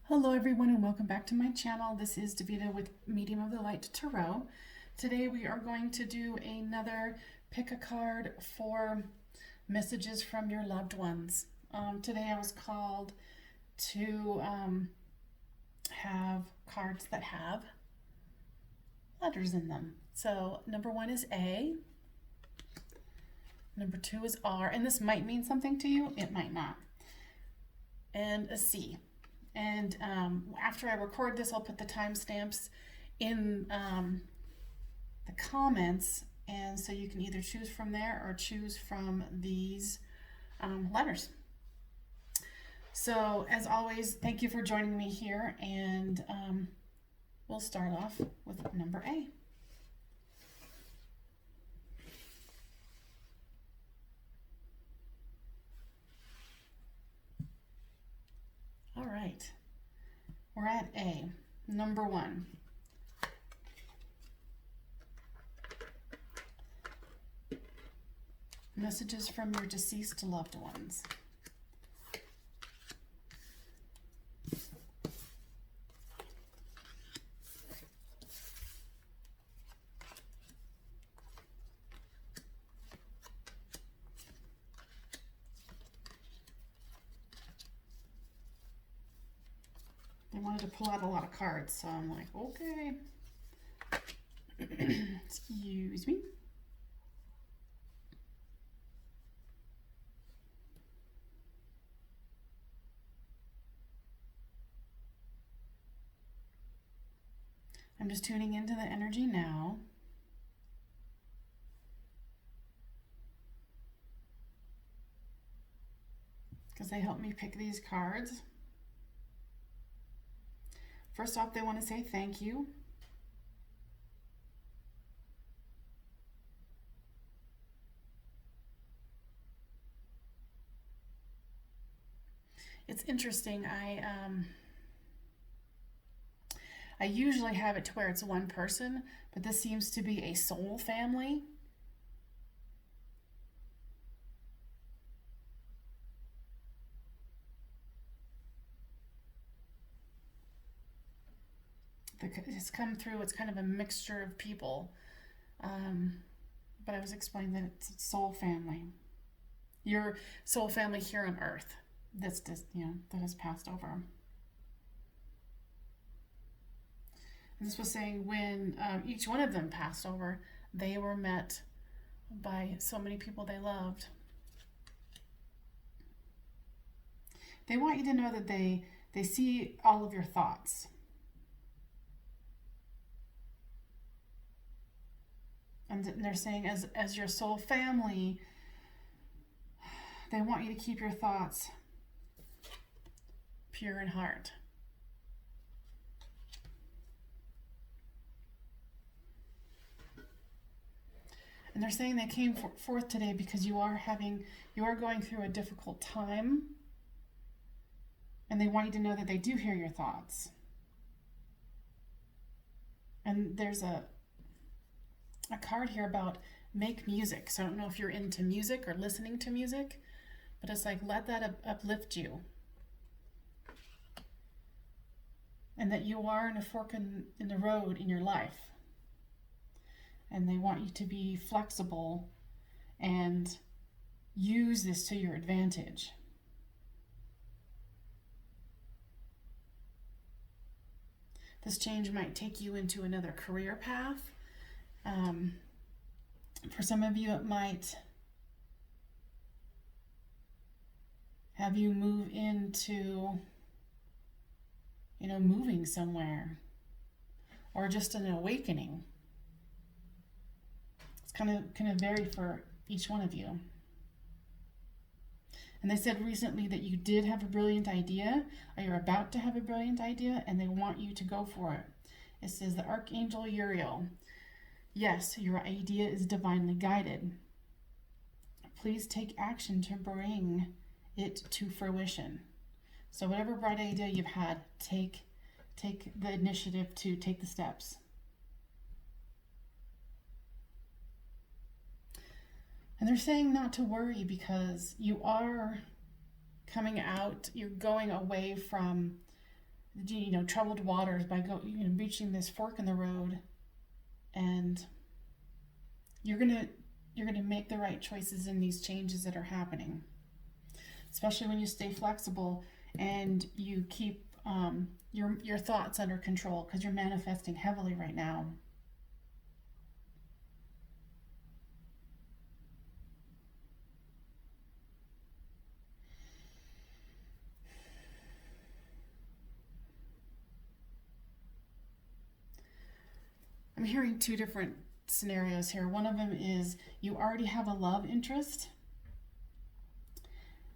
Hello everyone and welcome back to my channel. This is Davida with Medium of the Light Tarot. Today we are going to do another pick a card for messages from your loved ones. Today I was called to have cards that have letters in them. So number 1 is A, number 2 is R, and this might mean something to you, it might not, and a C. And after I record this, I'll put the timestamps in the comments, and so you can either choose from there or choose from these letters. So as always, thank you for joining me here, and we'll start off with number A. All right, we're at A, number 1. Messages from your deceased loved ones. They wanted to pull out a lot of cards, so I'm like, okay. Excuse me. I'm just tuning into the energy now. Because they helped me pick these cards. First off, they want to say thank you. It's interesting. I usually have it to where it's one person, but this seems to be a soul family. It's come through, it's kind of a mixture of people. But I was explaining that it's a soul family. Your soul family here on earth that's just, that has passed over. And this was saying when each one of them passed over, they were met by so many people they loved. They want you to know that they see all of your thoughts. And they're saying as your soul family, they want you to keep your thoughts pure in heart. And they're saying they came forth today because you are going through a difficult time. And they want you to know that they do hear your thoughts. And there's a card here about make music. So I don't know if you're into music or listening to music, but it's like let that uplift you. And that you are in a fork in the road in your life. And they want you to be flexible and use this to your advantage. This change might take you into another career path. For some of you, it might have you move into, moving somewhere, or just an awakening. It's kind of vary for each one of you. And they said recently that you did have a brilliant idea, or you're about to have a brilliant idea, and they want you to go for it. It says the Archangel Uriel. Yes, your idea is divinely guided. Please take action to bring it to fruition. So whatever bright idea you've had, take the initiative to take the steps. And they're saying not to worry because you are coming out, you're going away from troubled waters by reaching this fork in the road, and you're gonna make the right choices in these changes that are happening, especially when you stay flexible and you keep your thoughts under control, because you're manifesting heavily right now. I'm hearing two different scenarios here. One of them is you already have a love interest,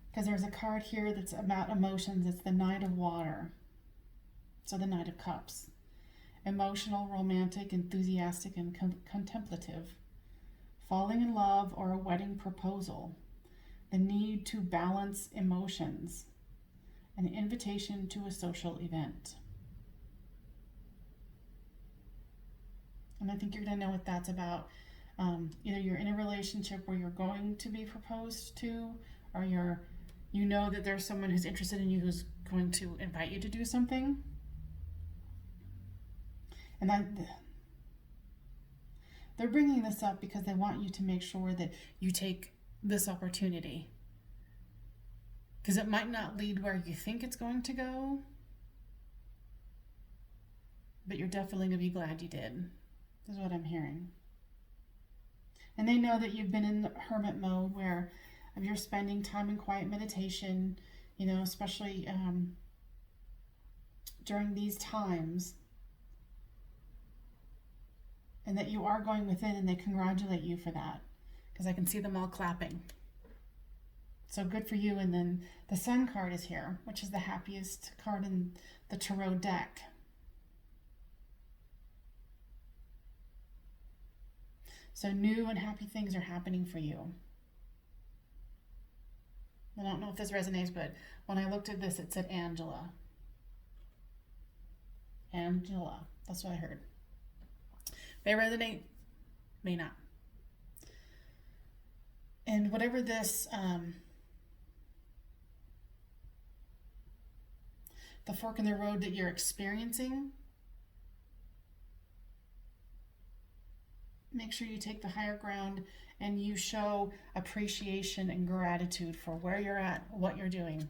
because there's a card here that's about emotions. It's the Knight of Water. So the Knight of Cups. Emotional, romantic, enthusiastic, and contemplative. Falling in love or a wedding proposal. The need to balance emotions. An invitation to a social event. And I think you're going to know what that's about. Either you're in a relationship where you're going to be proposed to, or you know that there's someone who's interested in you who's going to invite you to do something. And they're bringing this up because they want you to make sure that you take this opportunity. Because it might not lead where you think it's going to go, but you're definitely going to be glad you did. Is what I'm hearing. And they know that you've been in hermit mode where you're spending time in quiet meditation, especially during these times, and that you are going within, and they congratulate you for that, because I can see them all clapping. So good for you. And then the Sun card is here, which is the happiest card in the tarot deck. So new and happy things are happening for you. I don't know if this resonates, but when I looked at this, it said Angela. Angela. That's what I heard. May resonate, may not. And whatever this, the fork in the road that you're experiencing, make sure you take the higher ground and you show appreciation and gratitude for where you're at, what you're doing.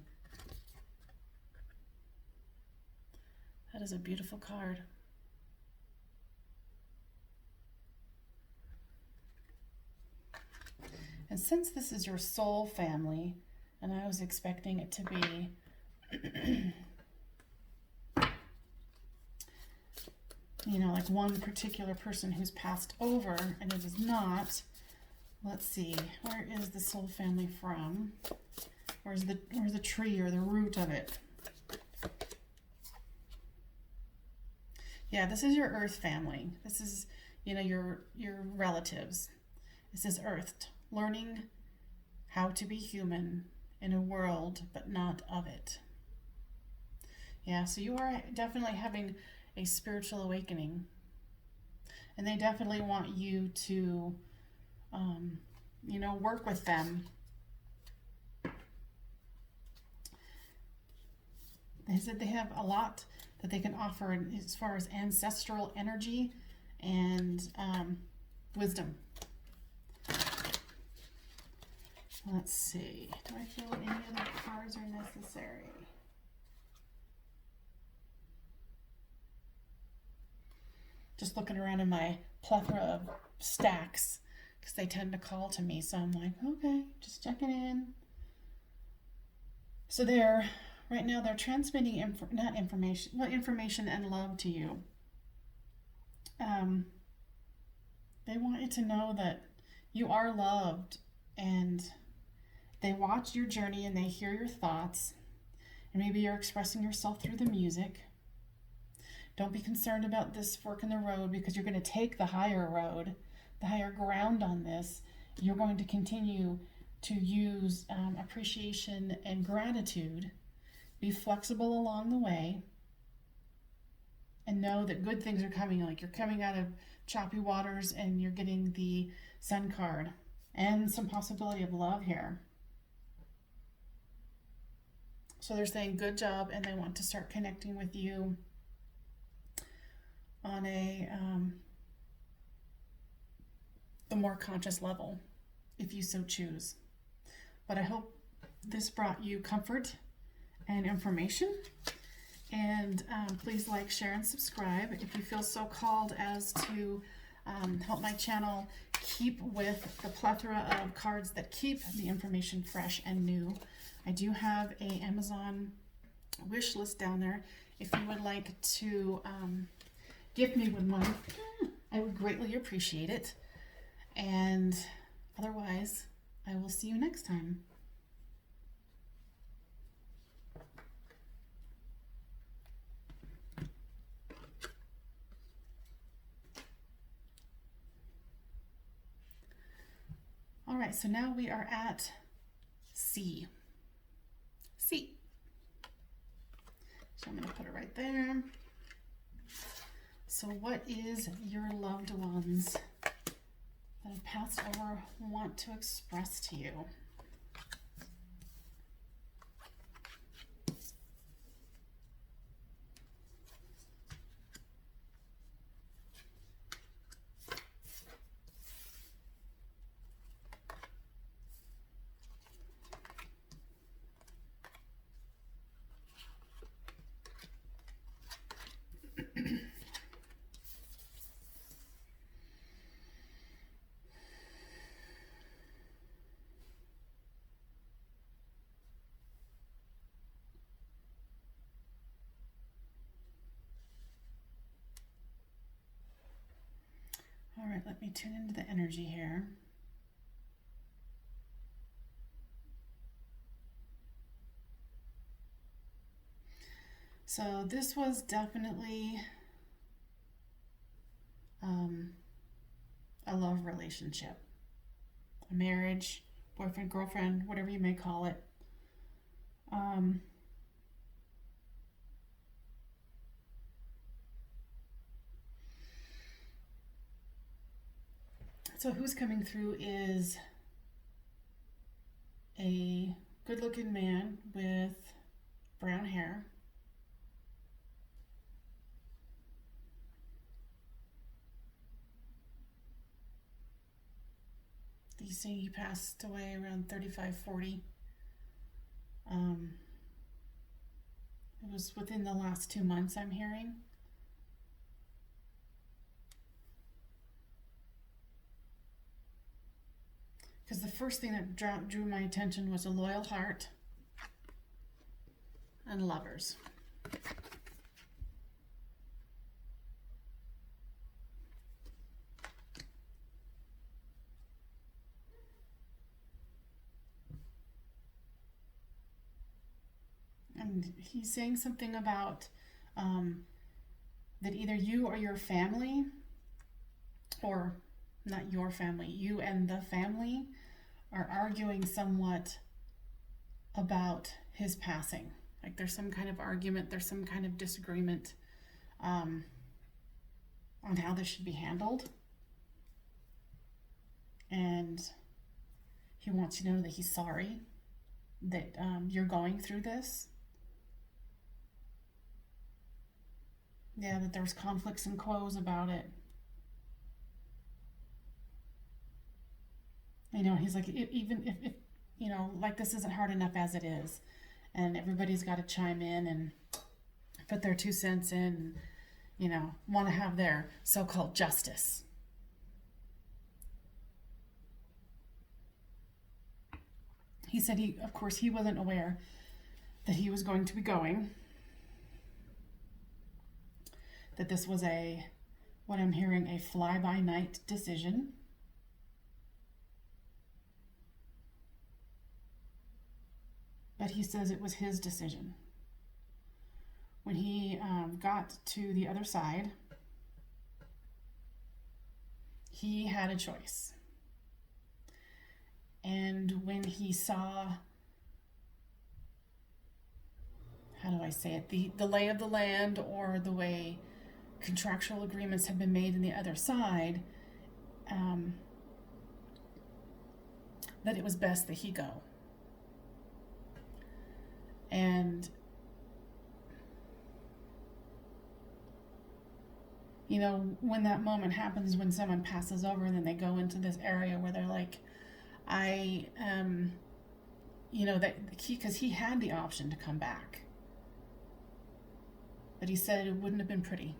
That is a beautiful card. And since this is your soul family, and I was expecting it to be like one particular person who's passed over, and it is not. Let's see, where is the soul family from? Where's the tree or the root of it? Yeah, this is your earth family. This is, your relatives. This is earth, learning how to be human in a world, but not of it. Yeah, so you are definitely having a spiritual awakening. And they definitely want you to, work with them. They said they have a lot that they can offer as far as ancestral energy and wisdom. Let's see. Do I feel any other cards are necessary? Just looking around in my plethora of stacks, because they tend to call to me. So I'm like, okay, just checking in. So right now they're transmitting information and love to you. They want you to know that you are loved, and they watch your journey and they hear your thoughts. And maybe you're expressing yourself through the music. Don't be concerned about this fork in the road, because you're going to take the higher road, the higher ground on this. You're going to continue to use appreciation and gratitude. Be flexible along the way, and know that good things are coming. Like you're coming out of choppy waters and you're getting the Sun card and some possibility of love here. So they're saying good job, and they want to start connecting with you on the more conscious level, if you so choose. But I hope this brought you comfort and information. And please like, share, and subscribe if you feel so called as to help my channel keep with the plethora of cards that keep the information fresh and new. I do have a Amazon wish list down there. If you would like to gift me with one, I would greatly appreciate it. And otherwise, I will see you next time. All right, so now we are at C. C. So I'm going to put it right there. So what is your loved ones that have passed over want to express to you? All right, let me tune into the energy here. So this was definitely a love relationship, a marriage, boyfriend, girlfriend, whatever you may call it. So who's coming through is a good-looking man with brown hair. You see he passed away around 35, 40. It was within the last 2 months, I'm hearing. Because the first thing that drew my attention was a loyal heart and lovers. And he's saying something about that either you or your family, or not your family, you and the family are arguing somewhat about his passing. Like there's some kind of argument, there's some kind of disagreement on how this should be handled. And he wants you to know that he's sorry that you're going through this. Yeah, that there's conflicts and quos about it. You know, he's like, even if you know, like this isn't hard enough as it is. And everybody's got to chime in and put their 2 cents in, and, you know, want to have their so-called justice. He said of course, he wasn't aware that he was going to be going. That this was what I'm hearing, a fly-by-night decision. But he says it was his decision. When he got to the other side, he had a choice. And when he saw, how do I say it, the lay of the land, or the way contractual agreements have been made in the other side, that it was best that he go. And, you know, when that moment happens, when someone passes over and then they go into this area where they're like, I, you know, that because he had the option to come back. But he said it wouldn't have been pretty.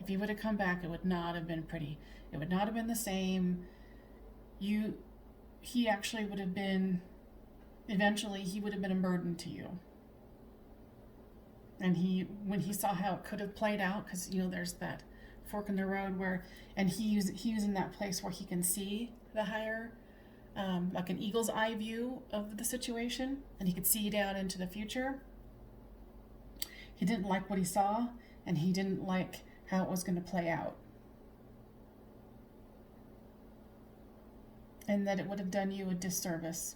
If he would have come back, it would not have been pretty. It would not have been the same. He actually would have been, eventually he would have been a burden to you. And when he saw how it could have played out, because, you know, there's that fork in the road where, and he was in that place where he can see the higher, like an eagle's eye view of the situation, and he could see down into the future. He didn't like what he saw, and he didn't like how it was going to play out. And that it would have done you a disservice.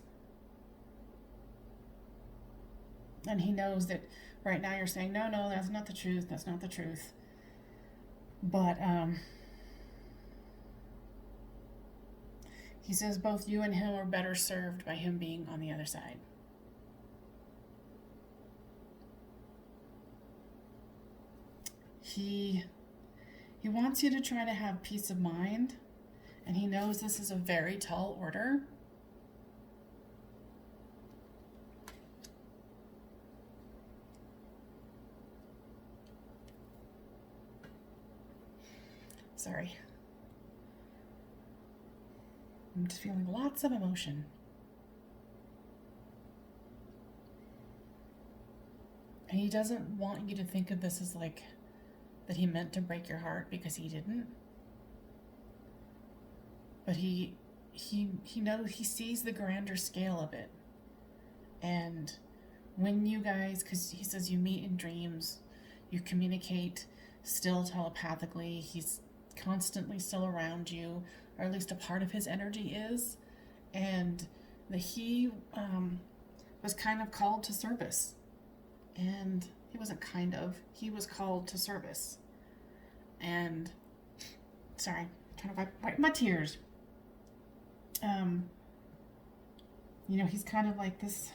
And he knows that right now you're saying, no, that's not the truth, that's not the truth. But he says both you and him are better served by him being on the other side. He wants you to try to have peace of mind, and he knows this is a very tall order. Sorry. I'm just feeling lots of emotion. And he doesn't want you to think of this as like that he meant to break your heart, because he didn't. But he knows, he sees the grander scale of it. And when you guys, because he says you meet in dreams, you communicate still telepathically, he's constantly still around you, or at least a part of his energy is, and that he was kind of called to service. And he wasn't kind of, he was called to service. And sorry, I'm trying to wipe my tears. You know, he's kind of like this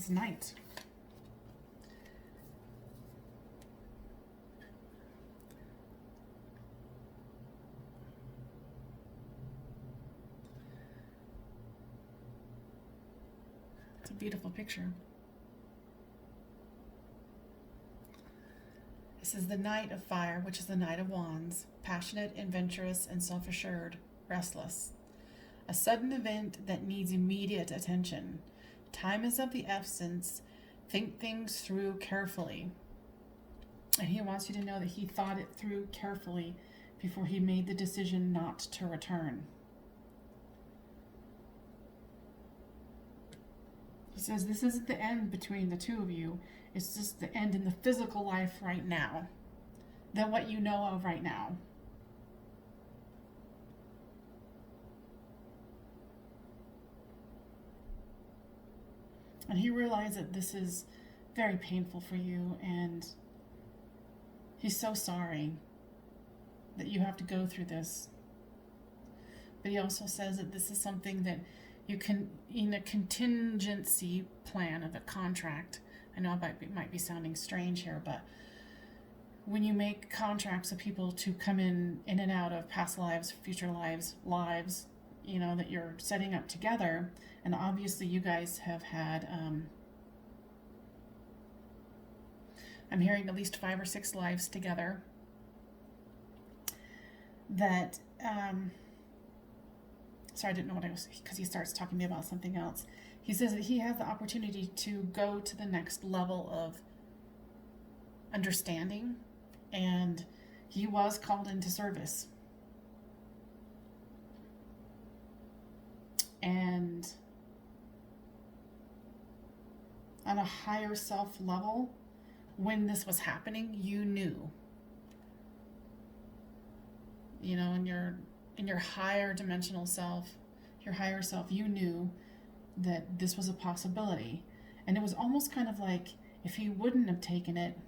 knight. It's a beautiful picture. This is the Knight of Fire, which is the Knight of Wands, passionate, adventurous, and self-assured, restless. A sudden event that needs immediate attention. Time is of the essence. Think things through carefully. And he wants you to know that he thought it through carefully before he made the decision not to return. He says this isn't the end between the two of you. It's just the end in the physical life right now. Than what you know of right now. And he realized that this is very painful for you, and he's so sorry that you have to go through this. But he also says that this is something that you can, in a contingency plan of a contract. I know it might be sounding strange here, but when you make contracts with people to come in and out of past lives, future lives, you know, that you're setting up together, and obviously you guys have had, I'm hearing at least 5 or 6 lives together, that, sorry, I didn't know what I was, because he starts talking to me about something else. He says that he has the opportunity to go to the next level of understanding, and he was called into service. And on a higher self level, when this was happening, you knew. You know, in your higher dimensional self, your higher self, you knew that this was a possibility. And it was almost kind of like if he wouldn't have taken it,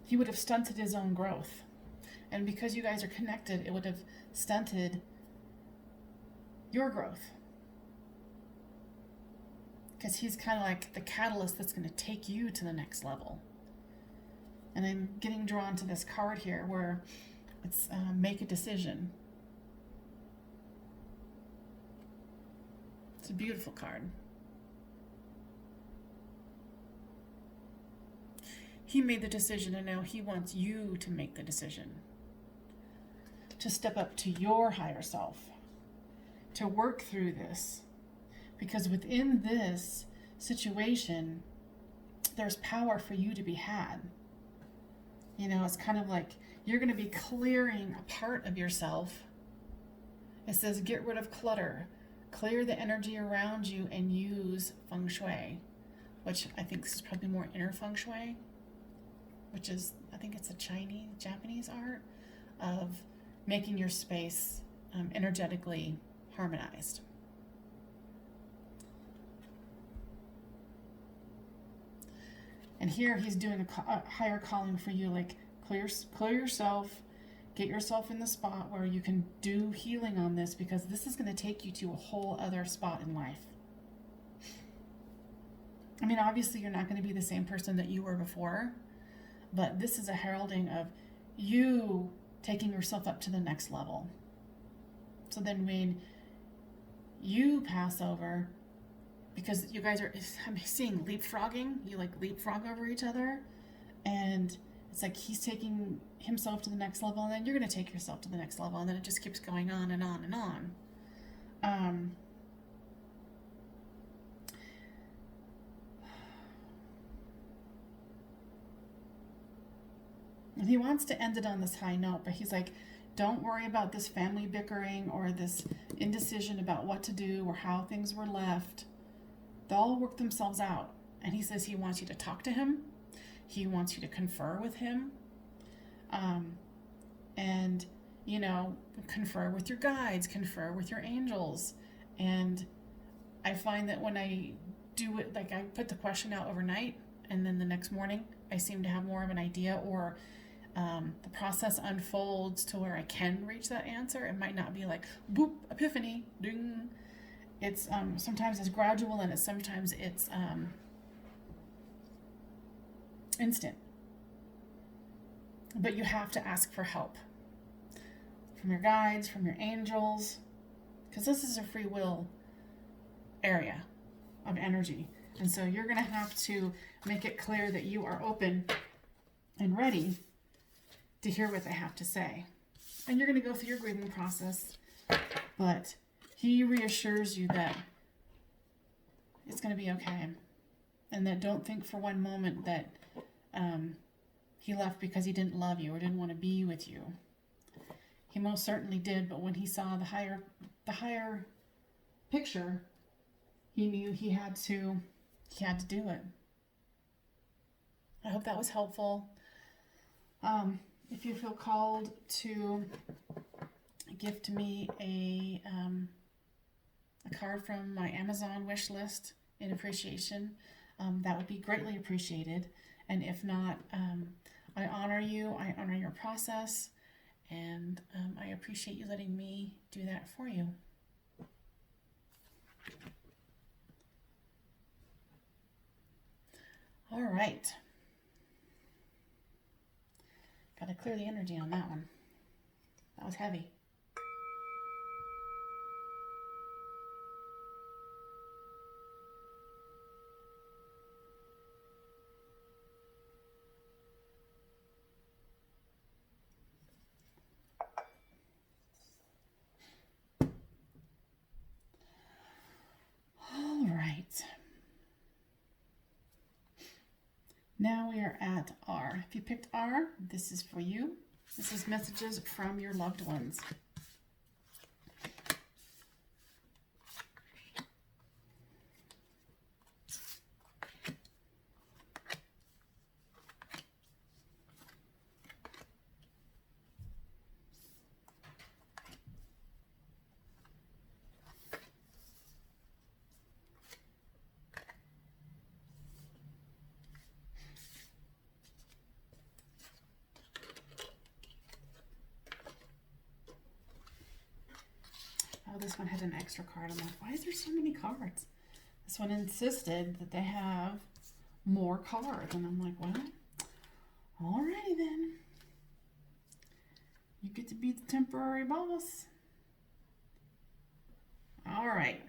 he would have stunted his own growth. And because you guys are connected, it would have stunted your growth. because he's kind of like the catalyst that's going to take you to the next level. And I'm getting drawn to this card here where it's make a decision. It's a beautiful card. He made the decision, and now he wants you to make the decision. To step up to your higher self. To work through this. Because within this situation, there's power for you to be had. You know, it's kind of like you're going to be clearing a part of yourself. It says get rid of clutter. Clear the energy around you and use feng shui, which I think this is probably more inner feng shui, which is, I think it's a Japanese art of making your space energetically harmonized. And here he's doing a higher calling for you, like clear yourself, get yourself in the spot where you can do healing on this, because this is going to take you to a whole other spot in life. I mean, obviously you're not going to be the same person that you were before, but this is a heralding of you taking yourself up to the next level. So then when you pass over, because you guys are, I'm seeing leapfrogging, you like leapfrog over each other, and it's like he's taking himself to the next level, and then you're going to take yourself to the next level, and then it just keeps going on and on and on. And he wants to end it on this high note, but he's like, don't worry about this family bickering or this indecision about what to do or how things were left. They'll all work themselves out. And he says he wants you to talk to him. He wants you to confer with him. And, you know, confer with your guides, confer with your angels. And I find that when I do it, like I put the question out overnight, and then the next morning I seem to have more of an idea, or the process unfolds to where I can reach that answer. It might not be like, boop, epiphany, ding. It's sometimes it's gradual, and sometimes it's instant. But you have to ask for help from your guides, from your angels, because this is a free will area of energy. And so you're going to have to make it clear that you are open and ready to hear what they have to say. And you're going to go through your grieving process, but he reassures you that it's going to be okay. And that don't think for one moment that he left because he didn't love you or didn't want to be with you. He most certainly did, but when he saw the higher picture, he knew he had to do it. I hope that was helpful. If you feel called to gift me a card from my Amazon wish list in appreciation, that would be greatly appreciated. And if not, I honor you, I honor your process, and I appreciate you letting me do that for you. All right. Got to clear the energy on that one. That was heavy. All right. Now we are at R. If you picked R, this is for you. This is messages from your loved ones. Oh, this one had an extra card. I'm like, why is there so many cards? this one insisted that they have more cards. And I'm like, well, alrighty then. You get to be the temporary boss. All right.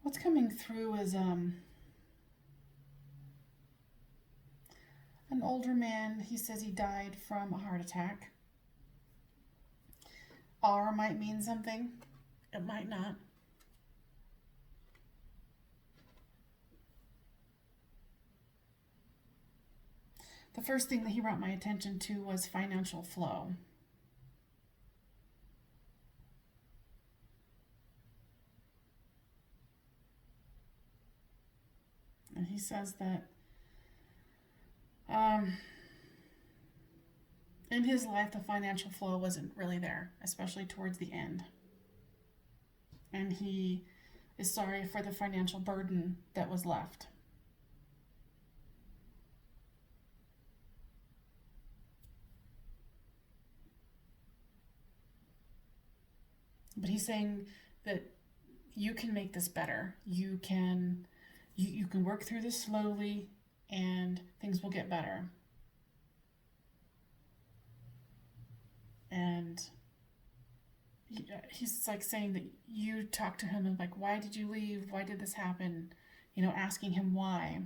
What's coming through is an older man. He says he died from a heart attack. R might mean something. It might not. The first thing that he brought my attention to was financial flow. And he says that in his life, the financial flow wasn't really there, especially towards the end. And he is sorry for the financial burden that was left. But he's saying that you can make this better. You can work through this slowly and things will get better. And he's like saying that you talk to him and like, why did you leave? Why did this happen? Asking him why.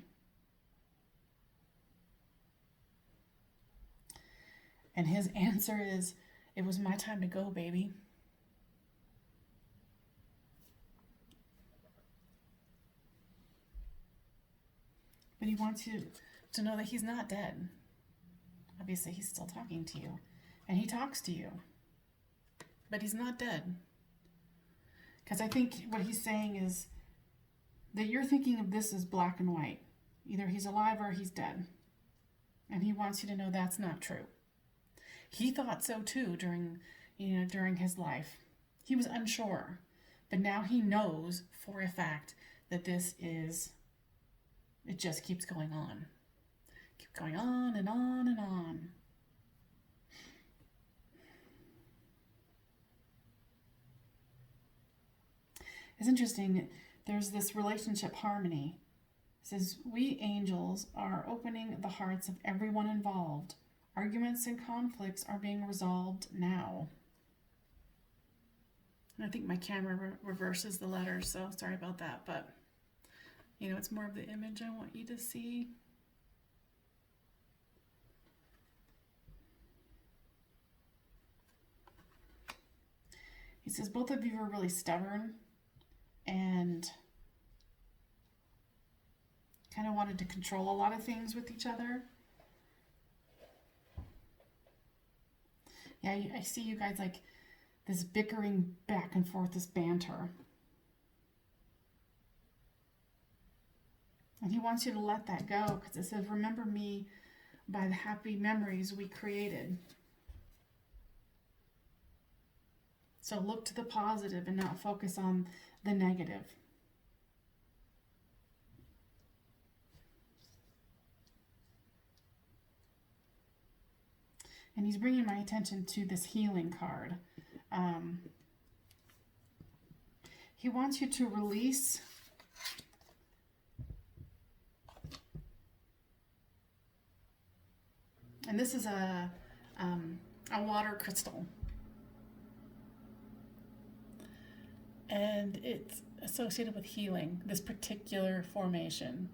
And his answer is, it was my time to go, baby. But he wants you to know that he's not dead. Obviously, he's still talking to you. And he talks to you. But he's not dead. Because I think what he's saying is that you're thinking of this as black and white. Either he's alive or he's dead. And he wants you to know that's not true. He thought so too during his life. He was unsure. But now he knows for a fact that it just keeps going on. Keep going on and on and on. It's interesting. There's this relationship harmony. It says, we angels are opening the hearts of everyone involved. Arguments and conflicts are being resolved now. And I think my camera reverses the letters, so sorry about that. But, it's more of the image I want you to see. He says, both of you are really stubborn and kind of wanted to control a lot of things with each other. Yeah, I see you guys like this bickering back and forth, this banter. And he wants you to let that go because it says, remember me by the happy memories we created. So look to the positive and not focus on the negative. And he's bringing my attention to this healing card. He wants you to release and this is a water crystal. And it's associated with healing, this particular formation.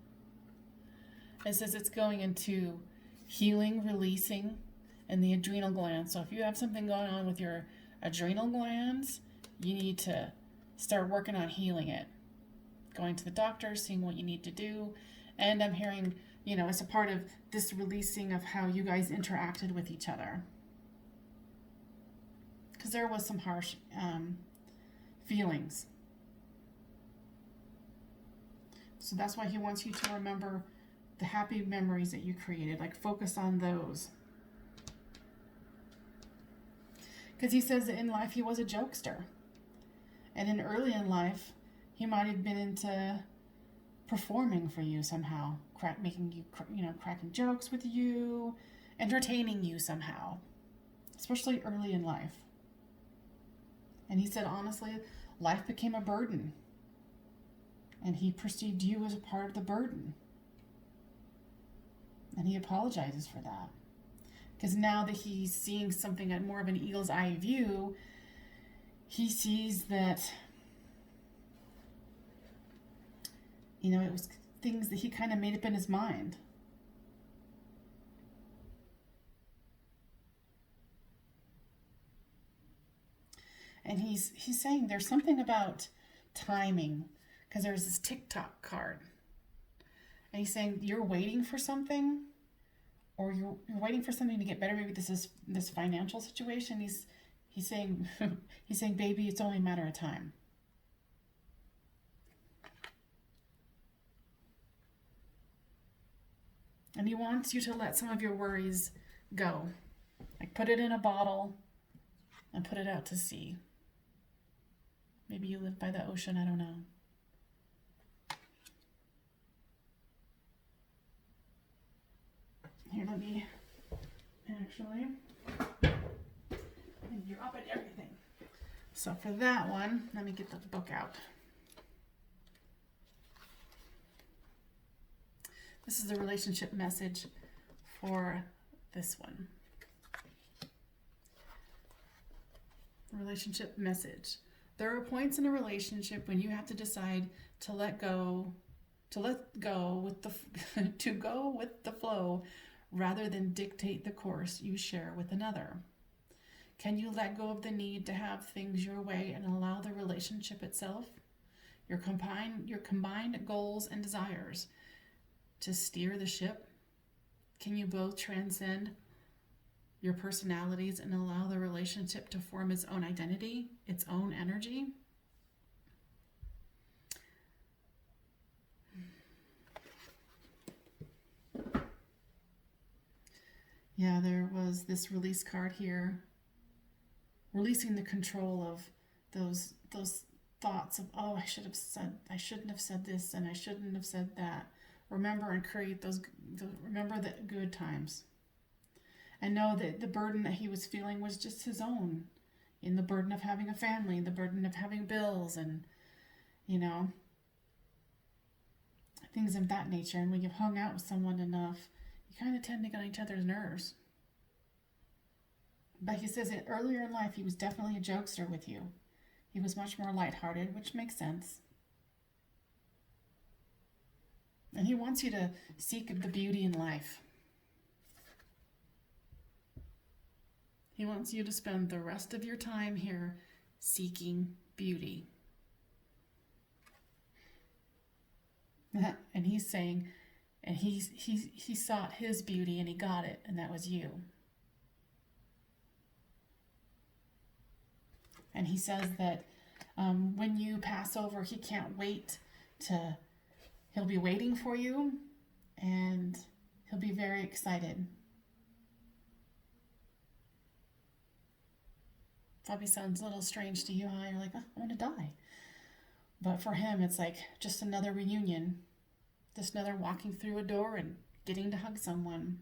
It says it's going into healing, releasing, and the adrenal glands. So if you have something going on with your adrenal glands, you need to start working on healing it. Going to the doctor, seeing what you need to do. And I'm hearing, it's a part of this releasing of how you guys interacted with each other. Because there was some harsh feelings. So that's why he wants you to remember the happy memories that you created. Like, focus on those. Because he says that in life he was a jokester. And in early in life, he might have been into performing for you somehow, making you, cracking jokes with you, entertaining you somehow, especially early in life. And he said, honestly, life became a burden. And he perceived you as a part of the burden. And he apologizes for that. Because now that he's seeing something at more of an eagle's eye view, he sees that, it was things that he kind of made up in his mind. And he's saying there's something about timing, because there's this TikTok card. And he's saying you're waiting for something, or you're waiting for something to get better. Maybe this is this financial situation. He's saying he's saying, baby, it's only a matter of time. And he wants you to let some of your worries go. Like, put it in a bottle and put it out to sea. Maybe you live by the ocean, I don't know. Here, let me actually, and you're up at everything. So for that one, let me get the book out. This is the relationship message for this one. Relationship message. There are points in a relationship when you have to decide to let go with the flow rather than dictate the course you share with another. Can you let go of the need to have things your way and allow the relationship itself, your combined goals and desires, to steer the ship? Can you both transcend your personalities and allow the relationship to form its own identity, its own energy? Yeah, there was this release card here, releasing the control of those thoughts of, oh, I shouldn't have said this, and I shouldn't have said that. Remember and create remember the good times. And know that the burden that he was feeling was just his own, in the burden of having a family, the burden of having bills, and, things of that nature. And when you've hung out with someone enough, you kind of tend to get on each other's nerves. But he says that earlier in life, he was definitely a jokester with you. He was much more lighthearted, which makes sense. And he wants you to seek the beauty in life. He wants you to spend the rest of your time here seeking beauty. And he's saying, and he sought his beauty and he got it, and that was you. And he says that when you pass over, he can't wait he'll be waiting for you, and he'll be very excited. Probably sounds a little strange to you, huh? You're like, oh, I want to die. But for him, it's like just another reunion, just another walking through a door and getting to hug someone.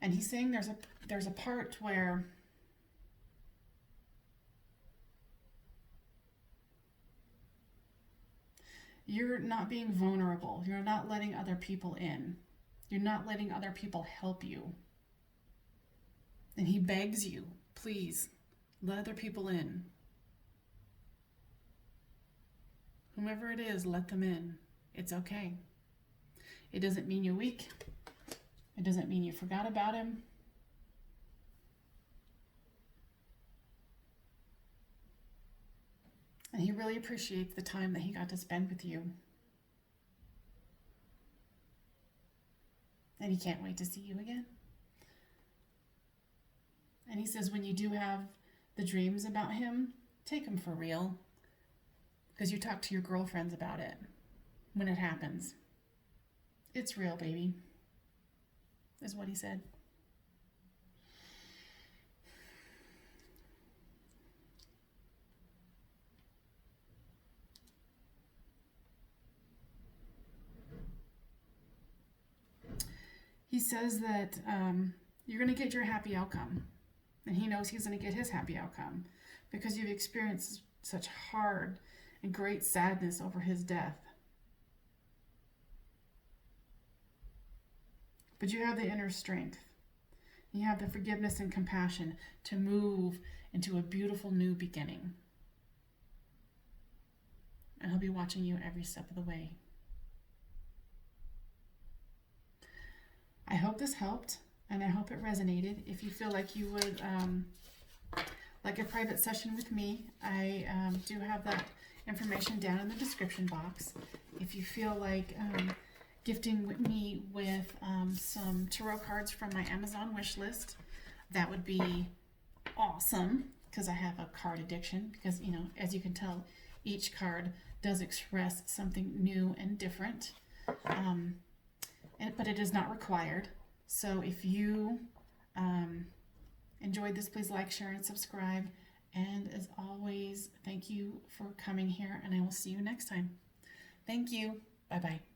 And he's saying there's a part where you're not being vulnerable. You're not letting other people in. You're not letting other people help you. And he begs you, please, let other people in. Whomever it is, let them in. It's okay. It doesn't mean you're weak. It doesn't mean you forgot about him. And he really appreciates the time that he got to spend with you. And he can't wait to see you again. And he says when you do have the dreams about him, take them for real. Because you talk to your girlfriends about it when it happens. It's real, baby, is what he said. He says that you're going to get your happy outcome. And he knows he's going to get his happy outcome because you've experienced such hard and great sadness over his death. But you have the inner strength. You have the forgiveness and compassion to move into a beautiful new beginning. And he'll be watching you every step of the way. I hope this helped, and I hope it resonated. If you feel like you would like a private session with me, I do have that information down in the description box. If you feel like gifting me with some tarot cards from my Amazon wish list, that would be awesome, because I have a card addiction, because, you know, as you can tell, each card does express something new and different. But it is not required. So if you enjoyed this, please like, share, and subscribe. And as always, thank you for coming here, and I will see you next time. Thank you. Bye-bye.